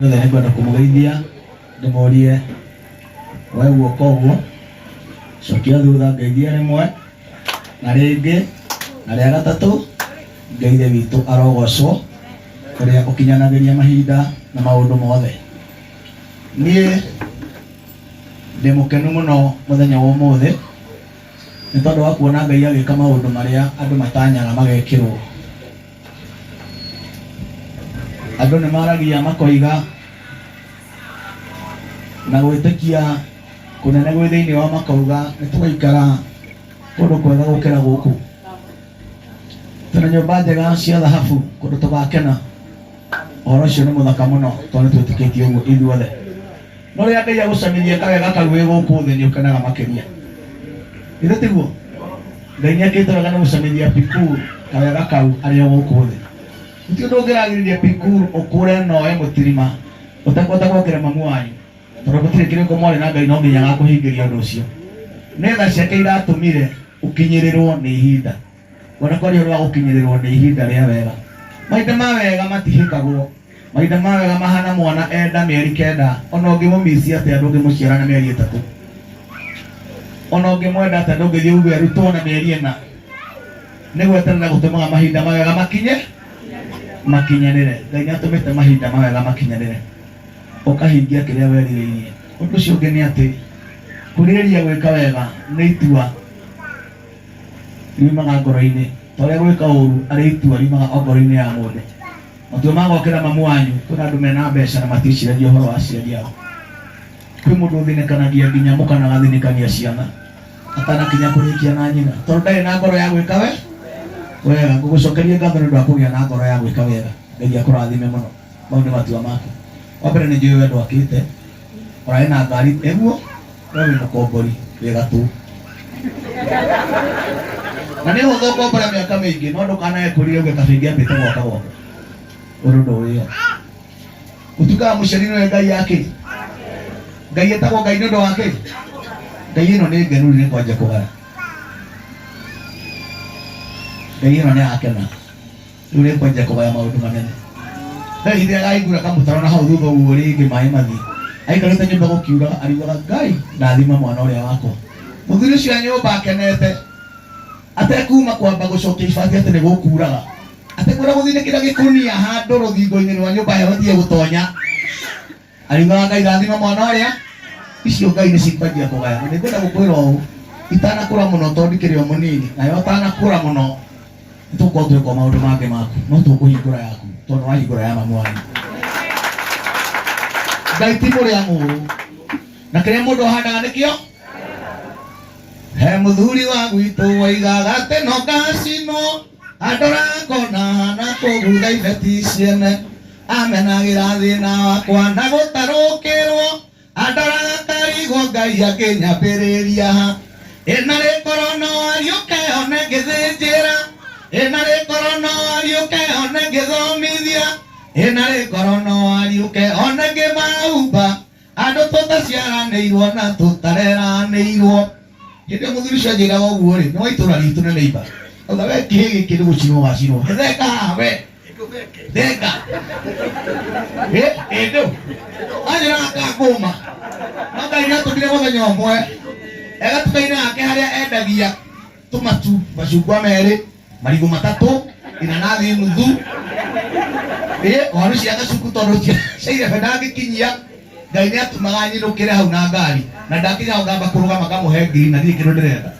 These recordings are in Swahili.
Nĩ ngwenda kũmũgeithia ndĩmũrie we guoko ũguo, cokia thutha ngeithie rĩmwe na rĩngĩ na rĩa gatatũ, Ngai witũ arogocwo ũrĩa ũkinyanagĩria mahinda na maũndũ mothe. Niĩ ndĩ mũkenu mũno mũthenya wa ũmũthĩ nĩ tondũ wa kuona Ngai agĩka maũndũ marĩa andũ matanyaga magekĩrwo. Andũ nĩ maragia makoiga na gwĩtĩkia kũnene gwĩ thĩinĩ wa makauga nĩ tũgaikara kũndũ kwega gũkĩra gũkũ. Twĩna nyũmba njega cia thahabu kũndũ tũgakena. Ũhoro ũcio nĩ mũthaka mũno tondũ nĩ twĩtĩkĩtie ũguo ithuothe. No rĩrĩa Ngai agũcamithia kawega kau wĩ gũkũ thĩ nĩ ũkenaga makĩria. Ithe tiguo? Ngai nĩ akĩte wega nĩ gũcamithia Pikuru kawega kau arĩ o gũkũ thĩ. Gũtirĩ ũndũ ũngĩragĩrĩria Pikuru ũkũre na oe mũtirima ũtekũhota gwokĩra mamu wanyu. Tondũ gũtirĩ kĩrĩko mwarĩ na Ngai no nginya agakũhingĩria ũndũ ũcio. Nĩ tha ciake iratũmire ũkinyĩrĩrwo nĩ ihinda. Wona kwari ũrĩa gũkinyĩrĩrwo nĩ ihinda rĩa wega. Mahinda ma wega matihĩkagwo. Mahinda ma wega mahana mwana enda mĩeri 9 ona ũngĩmũmicia atĩ andũ ũngĩmũciara na mĩeri 3. Ona ũngĩmwenda atĩ andũ ũngĩthiĩ uge arutwo na mĩeri 4. Nĩ gweterera gũtũmaga mahinda ma wega makinyanĩre. Ngai nĩ atũmĩte mahinda ma wega makinyanĩre. Ũkahingia kĩrĩa werirĩirie. Ũndũ ũcio ũngĩ nĩ atĩ kũrĩrĩria gwĩka wega nĩ itua riumaga ngoro-inĩ. Ta ũrĩa gwĩka ũru arĩ itua riumaga ngoro-inĩ ya mũndũ. Matua ma gwakĩra mamu wanyu, kwĩna andũ mena mbeca na maticiragia ũhoro wa aciari ao. Kwĩ mũndũ ũthinĩkanagia nginya mũkana agathinĩkania ciana atanakinya kũrĩkia na nyina tondũ ndarĩ na ngoro ya gwĩka wega. Ngũgũcokeria ngatho nĩ ũndũ wa kũgĩa na ngoro ya gwĩka wega. Ngai akũrathime mũno. Mau nĩ matua maku. Wa mbere nĩ njũĩ we ndwakĩte ũrarĩ na ngari ĩguo we wĩ mũkombori wĩ gatũ. Na nĩ ũhũthũ gũkombora mĩaka mĩingĩ no ndũkanagekũrire uge kabĩ ngĩambĩte gwaka gwaka. Ũndũ ndũwĩyo. Ũtuĩkaga mũciari nĩwe Ngai yake. Ngai etagwo Ngai nĩ ũndũ wake. Ngai ĩno nĩ ngenu nĩ kwanja kũgaya. Ngai ĩno nĩ akena. Rĩu nĩ kwanja kũgaya maũndũ manene. Ngai hĩndĩ ĩrĩa aigura kamũtaro na hau thutha ũguo rĩngĩ maĩ mathiĩ. Aikarĩte nyũmba gũkiuraga ariugaga Ngai ndathima mwana ũrĩa wakwa. Mũthuri ũcio nyũmba akenete. Atekuma kwamba gũcokia ibati atĩ nĩ gũkuraga. Atekwĩra gũthinĩkĩra gĩkũnia handũ rũthingo-inĩ rwa nyũmba ĩyo ũthiĩ gũtonya. Ariugaga Ngai ndathima mwana ũrĩa. Icio Ngai nĩ cikwanjia kũgaya. Na nĩngwenda gũkwĩra ũũ itanakũra mũno tondũ ndikĩrĩ o mũnini nayo ũtanakũra mũno nĩ tũkorwo twĩka maũndũ mangĩ maku no tũkũhingũra yaku tondũ wahingũra ya mamu wanyu. Ngai ti mũrĩa mũũru na kĩrĩa mũndũ ahandaga nĩkĩo. He mũthuri wa gwitũ waigaga atĩ no ngacino andorangona na kũgutha ibeti ciene amenagĩra thĩna wakwa na gũtarũkĩrwo andoraga karigwo Ngai akĩnyambĩrĩria. Ĩna rĩkoro no ariũke one ngĩthĩnjĩra. Ĩna rĩkoro no ariũke one ngĩthomithia. Ĩna rĩkoro no ariũke one ngĩmahumba. Andũ tũtaciaranĩirwo na tũtareranĩirwo. Hĩndĩ mũthuri ũcio anjĩraga ũguo rĩ, nĩ wa itũra ritũ nĩ neiba. Auga we kĩhĩ gĩkĩ nĩ gũcinwo wacinwo. Theka haha we. Theka. Ndũ. Anjĩraga kakũma. No Ngai nĩ atũmire mũthenya ũmwe. Egatuka-inĩ yake harĩa endagia tũmatu macungwa merĩ, marigũ 3, inanathi nuthu. Waru cia gacuku tondũ ciaire ndangĩkinyia. Ngai nĩ atumaga nyinũkĩre hau na ngari na ndakinya hau ngamba kũrũgama ngamũhe ngiri na niĩ kĩndũ ndĩrenda.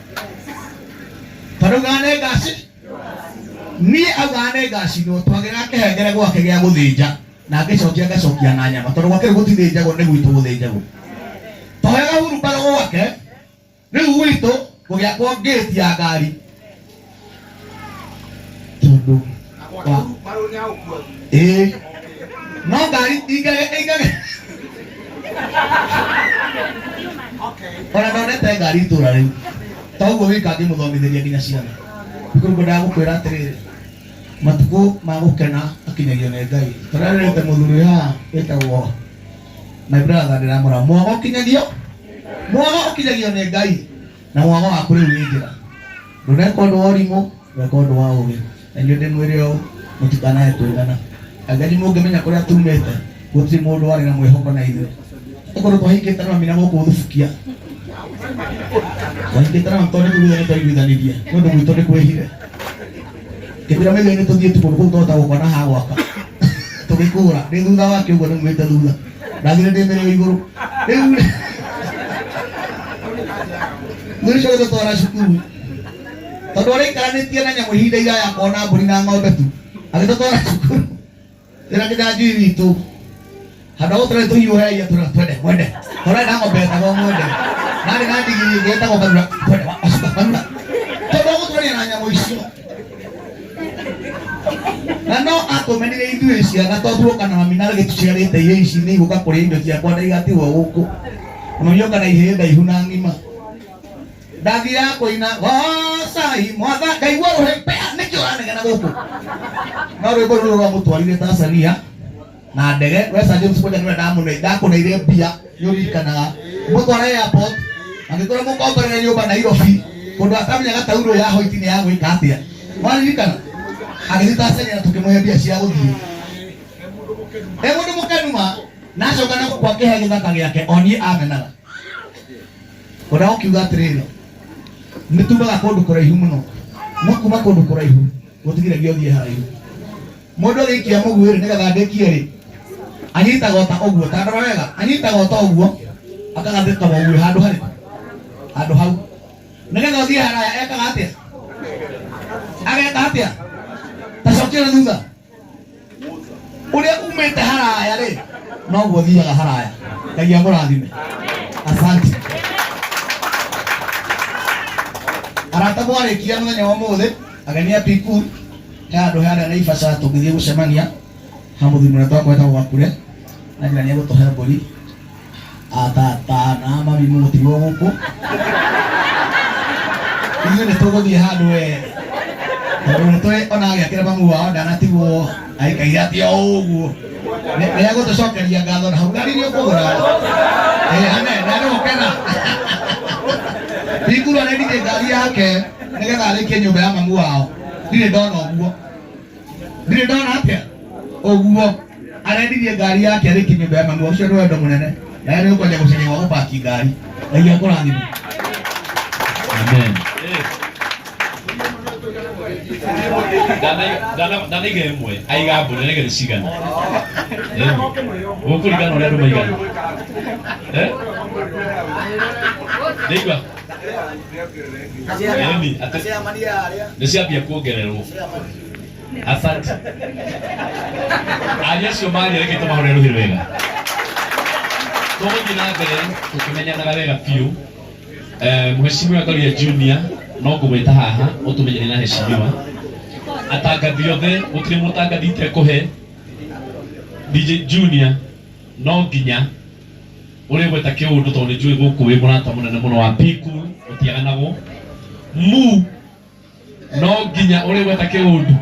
Tondũ gane ngaci niĩ auga nĩ ngacinwo twagĩra kĩhengere gwake gĩa gũthĩnja na ngĩcokia na nyama tondũ gwake gũtithĩnjagwo nĩ gwitũ gũthĩnjagwo. Twahega hurumbarũ gwake rĩu gwitũ gũgĩakwo ngĩti ya ngari tondũ no ngari ingage ona ndonete ngari itũra rĩu toguo wĩka ngĩmũthomithĩria nginya ciana. Kũguo ndagũkwĩra atĩrĩrĩ matukũ ma gũkena akinyagio nĩ Ngai. Tũrarĩte mũthuri haha wĩtagwo my brother ndĩramũra mwago ũkinyagio nĩ Ngai na mwago waku rĩu nĩ njĩra. Ndũneka ũndũ wa ũrimũ weka ũndũ wa ũgĩ. Na inyuĩ ndĩmwĩre ũũ mũtikanahe kwĩgana. Anga nĩ mũngĩmenya kũrĩa tumĩte gutiri mundu wari na mwihoko na ithuĩ ũkorwo twahingĩte na mami na gũkũ thubukia twahingĩte na tondũ tũgũthiĩ nĩ twaiguithanirie nĩ ũndũ gwitũ nĩ kwĩhire kĩbira mĩthia nĩ tũthiĩ kũndũ kũu tũhota gũkona ha gwaka tũgĩkũra nĩ thutha wake ũguo nĩ mwĩte thutha ndathire ndĩ mbere igũrũ rĩu mwisho gũtwara cukuru tondũ ũrĩikaranĩtie na nyamũ ihinda iraya kona mbũri na ng'ombe tu agĩtũtwara cukuru ĩra kĩnyanjui witũ handũ gũtũrĩ tũhiũhĩragia twende mwende tũrarĩ na ng'ombe etagwo mwende narĩ na ndigiri ĩngĩ ĩtagwo kanua twende wacuka kanua tondũ gũtũrania na nyamũ icio na no atũmenire ithuĩ ciana tondũ na mami na gĩtuciarĩte irio ici nĩ igũka kũrĩa indo ciakwa na igatigwo gũkũ mami oka na ihĩĩ ndaihu na ng'ima ndathia kũina gocai mwatha ngaigua rũhĩmbea nĩkĩ ũranegena gũkũ no rwĩmbo rũrũ rwamũtwarire Tanzania na ndege Wesa James Kwanja nĩwe ndakũneire mbia nĩũririkanaga mũtwara airport angĩkorwo mũkomborere nyũmba Nairobi mũndũ atamenyaga tauro ya hoiti nĩ ya gwĩka atĩa mwaririkana agĩthiĩ Tanzania tũkĩmũhe mbia cia gũthiĩ mũndũ mũkenuma na acoka na kwa kĩhe gĩthaka gĩake onie amenaga ũrĩa ũkiuga atĩrĩrĩ nĩ tumaga kũndũ kũraihu mũno no kuma kũndũ kũraihu gũtigiragia ũthiĩ haraihu mũndũ agĩikia mũguĩ nĩgetha ndĩkie rĩ anyitaga ta ũguo ta ndora wega anyitaga ta ũguo akagathĩka mũguĩ handũ hau nĩgetha ũthiĩ haraya ekaga atĩa ageka atĩa tacokera thutha ũrĩa umĩte haraya rĩ noguo thiaga haraya Ngai amũrathime asante arata mwarĩkia mũthenya wa ũmũthĩ ageni a Piku handũ harĩa Naivasha tũgĩthiĩ gũcemania ha mũthuri twakwa etagwo Gakure na njĩra nĩ egũtũhe mbũri atata na mami mũgũtigwo gũkũ ithuĩ nĩ tũgũthiĩ handũ tondũ nĩ tũĩ ona agĩakĩra mamu wao ndanatigwo aikaire atĩa ũguo nĩ egũtũcokeria ngatho na hau ngari nĩ ũkũgũra nĩ gũkena Piku arendithie ngari yake nĩgetha arĩkie nyũmba ya mamu wao ndirĩ ndona ũguo ndirĩ ndona atĩa ũguo arendithie ngari yake arĩkie nyũmba ya mamu wao ũcio nĩ wendo mũnene na nĩ ũkwenda gũcenjia gwa gũpaki ngari Ngai akũrathime amen Dana gemwe aiga mbũri nĩgetha cigana gũkũringana ũrĩa andũ maigana Nĩigua nĩ ciambia kuongererwo asante aria acio marĩa reke tũmahũre rũhĩ wega tũgũthiĩ na mbere tũkĩmenyanaga wega biũ Mheshimiwa Karia Junior no ngũgwĩta haha ũtũmenyere na heshimiwa atangathi othe gũtirĩ mũtangathi itekũhe DJ Junior no nginya ũrĩa gweta kĩũndũ tondũ nĩ njũĩ gũkũ wĩ mũrata mũnene mũno wa Piku ũtiaganagwo mu no nginya ũrĩa gweta kĩũndũ